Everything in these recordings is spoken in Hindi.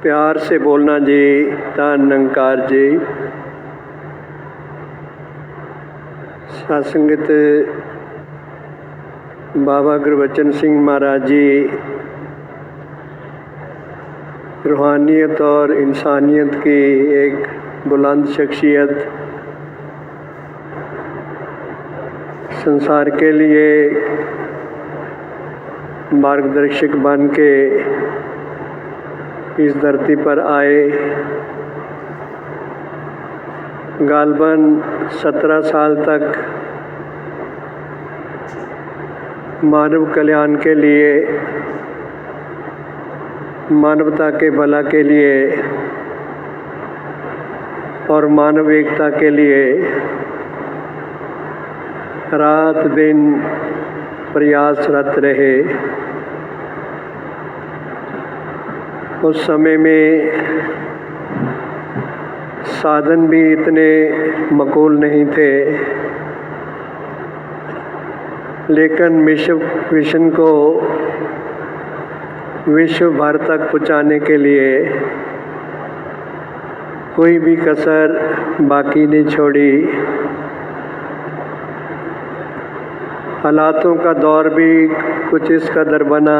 प्यार से बोलना जी। धन निरंकार जी। सत्संगत बाबा गुरबचन सिंह महाराज जी रूहानियत और इंसानियत की एक बुलंद शख्सियत, संसार के लिए मार्गदर्शक बन के इस धरती पर आए। गालबन 17 साल तक मानव कल्याण के लिए, मानवता के भला के लिए और मानव एकता के लिए रात दिन प्रयासरत रहे। उस समय में साधन भी इतने मकबूल नहीं थे, लेकिन मिशन को विश्व भर तक पहुँचाने के लिए कोई भी कसर बाकी नहीं छोड़ी। हालातों का दौर भी कुछ इस कदर बना,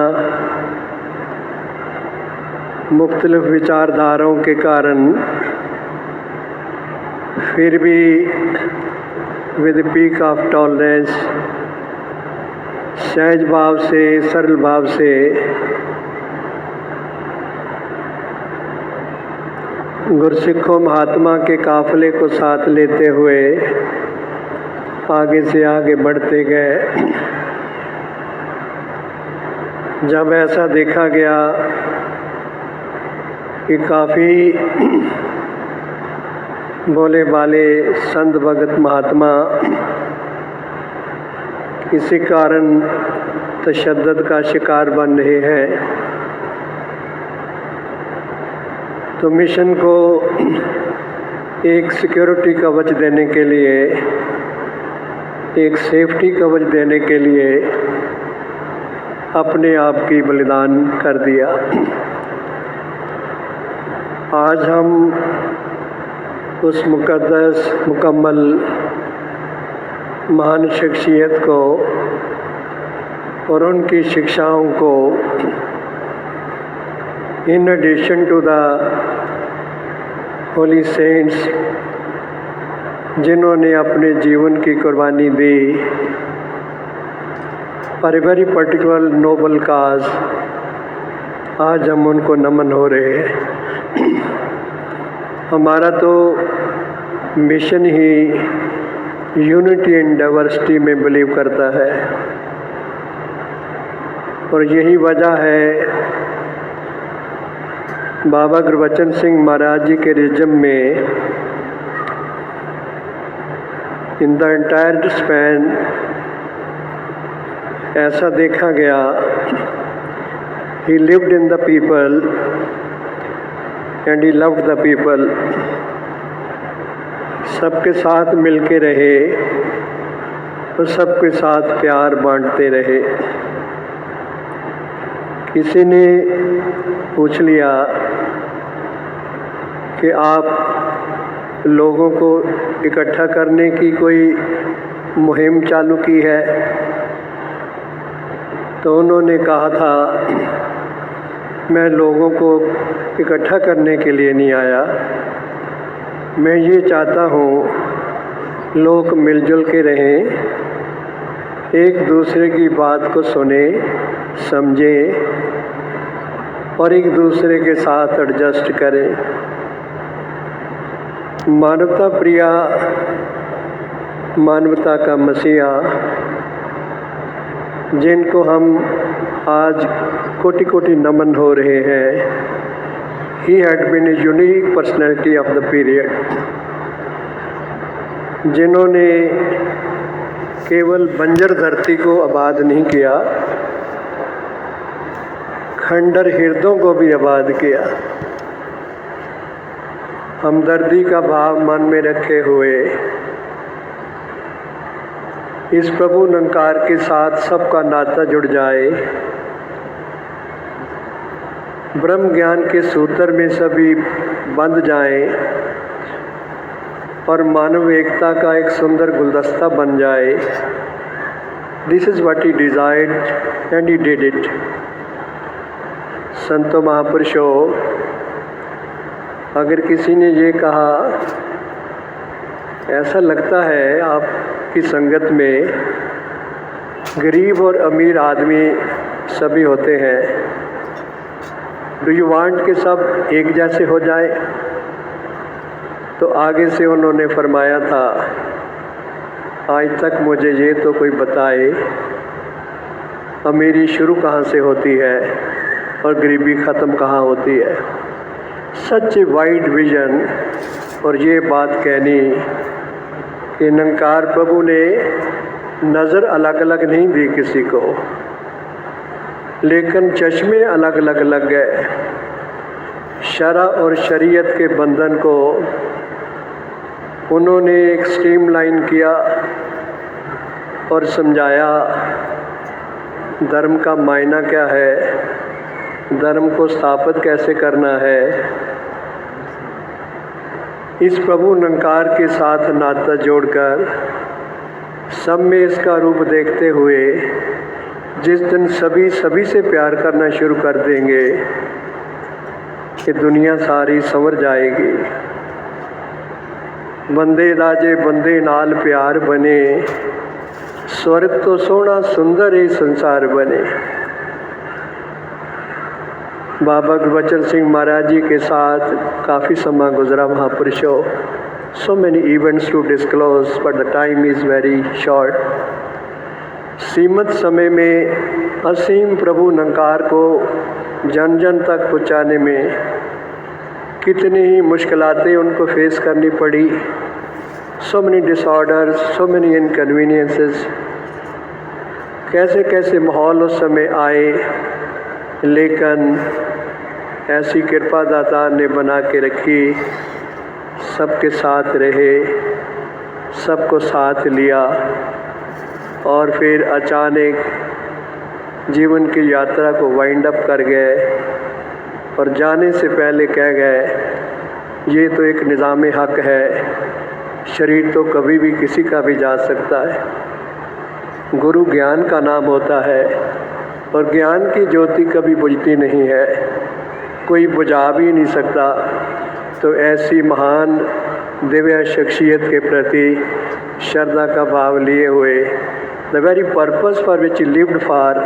मुख्तलिफ विचारधाराओं के कारण, फिर भी विद पीक ऑफ टॉलरेंस, सहज भाव से, सरल भाव से गुरसिखों महात्मा के काफिले को साथ लेते हुए आगे से आगे बढ़ते गए। जब ऐसा देखा गया कि काफ़ी भोले भाले संत भगत महात्मा किसी कारण तशद्दुद का शिकार बन रहे हैं, तो मिशन को एक सिक्योरिटी कवच देने के लिए, एक सेफ्टी कवच देने के लिए अपने आप की बलिदान कर दिया। आज हम उस मुकद्दस मुकम्मल महान शख्सियत को और उनकी शिक्षाओं को in addition to the holy saints, जिन्होंने अपने जीवन की कुर्बानी दी for a very particular noble cause, आज हम उनको नमन हो रहे हैं। हमारा तो मिशन ही यूनिटी एंड डाइवर्सिटी में बिलीव करता है, और यही वजह है बाबा गुरबचन सिंह महाराज जी के रिजम में इन द एंटायर स्पैन ऐसा देखा गया, ही lived in the people and he loved the people. सबके साथ मिलके रहे और सबके साथ प्यार बांटते रहे। किसी ने पूछ लिया कि आप लोगों को इकट्ठा करने की कोई मुहिम चालू की है, तो उन्होंने कहा था, मैं लोगों को इकट्ठा करने के लिए नहीं आया, मैं ये चाहता हूँ लोग मिलजुल के रहें, एक दूसरे की बात को सुने, समझे और एक दूसरे के साथ एडजस्ट करें। मानवता प्रिया, मानवता का मसीहा, जिनको हम आज कोटि कोटि नमन हो रहे हैं, he had been a unique personality of the period, जिन्होंने केवल बंजर धरती को आबाद नहीं किया, खंडर हृदयों को भी आबाद किया। हमदर्दी का भाव मन में रखे हुए इस प्रभु निरंकार के साथ सबका नाता जुड़ जाए, ब्रह्म ज्ञान के सूत्र में सभी बंध जाएं और मानव एकता का एक सुंदर गुलदस्ता बन जाए। This is what he desired and he did it. संतों महापुरुषों, अगर किसी ने ये कहा, ऐसा लगता है आपकी संगत में गरीब और अमीर आदमी सभी होते हैं, डू यू वांट कि सब एक जैसे हो जाए? तो आगे से उन्होंने फरमाया था, आज तक मुझे ये तो कोई बताए अमीरी शुरू कहाँ से होती है और गरीबी ख़त्म कहाँ होती है। सच वाइड विजन। और ये बात कहनी कि निरंकार प्रभु ने नज़र अलग अलग नहीं दी किसी को, लेकिन चश्मे अलग अलग लग गए। शरा और शरीयत के बंधन को उन्होंने एक स्ट्रीमलाइन किया और समझाया धर्म का मायना क्या है, धर्म को स्थापित कैसे करना है। इस प्रभु निरंकार के साथ नाता जोड़कर सब में इसका रूप देखते हुए जिस दिन सभी से प्यार करना शुरू कर देंगे कि दुनिया सारी संवर जाएगी। बंदे दाजे बंदे नाल प्यार बने, स्वर्ग तो सोना सुंदर ही संसार बने। बाबा गुरबचन सिंह महाराज जी के साथ काफ़ी समय गुजरा महापुरुषों। So many events to disclose, but the time is very short. सीमित समय में असीम प्रभु निरंकार को जन जन तक पहुँचाने में कितनी ही मुश्किलातें उनको फेस करनी पड़ी। So many disorders, so many inconveniences, कैसे कैसे माहौल उस समय आए, लेकिन ऐसी कृपा दाता ने बना के रखी, सबके साथ रहे, सबको साथ लिया और फिर अचानक जीवन की यात्रा को वाइंड अप कर गए और जाने से पहले कह गए, ये तो एक निज़ाम हक है, शरीर तो कभी भी किसी का भी जा सकता है। गुरु ज्ञान का नाम होता है और ज्ञान की ज्योति कभी बुझती नहीं है, कोई बुझा भी नहीं सकता। तो ऐसी महान दिव्य शख्सियत के प्रति श्रद्धा का भाव लिए हुए the very purpose for which lived for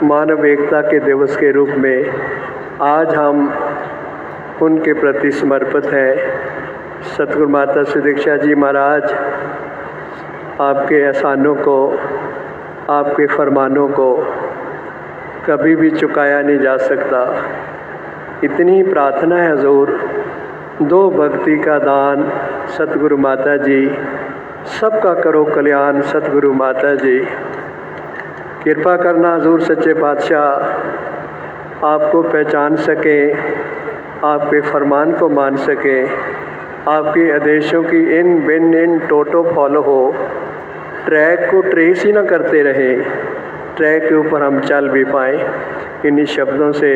मानव एकता के दिवस के रूप में आज हम उनके प्रति समर्पित हैं। सतगुरु माता सुदीक्षा जी महाराज, आपके एहसानों को, आपके फरमानों को कभी भी चुकाया नहीं जा सकता। इतनी प्रार्थना है हुजूर, दो भक्ति का दान सतगुरु माता जी, सबका करो कल्याण सतगुरु माता जी। कृपा करना हुजूर सच्चे पातशाह आपको पहचान सकें, आपके फरमान को मान सकें, आपके आदेशों की इन बिन इन टोटो फॉलो हो, ट्रैक को ट्रेस ही ना करते रहें, ट्रैक के ऊपर हम चल भी पाएँ। इन्हीं शब्दों से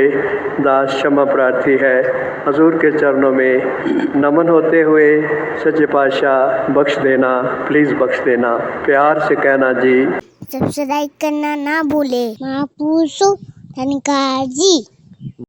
दास क्षमा प्रार्थी है। हजूर के चरणों में नमन होते हुए सच्चे पातशाह बख्श देना, प्लीज़ बख्श देना, प्यार से कहना जी। सब्सक्राइब करना ना भूले। महापुरुषों धन्यवाद जी।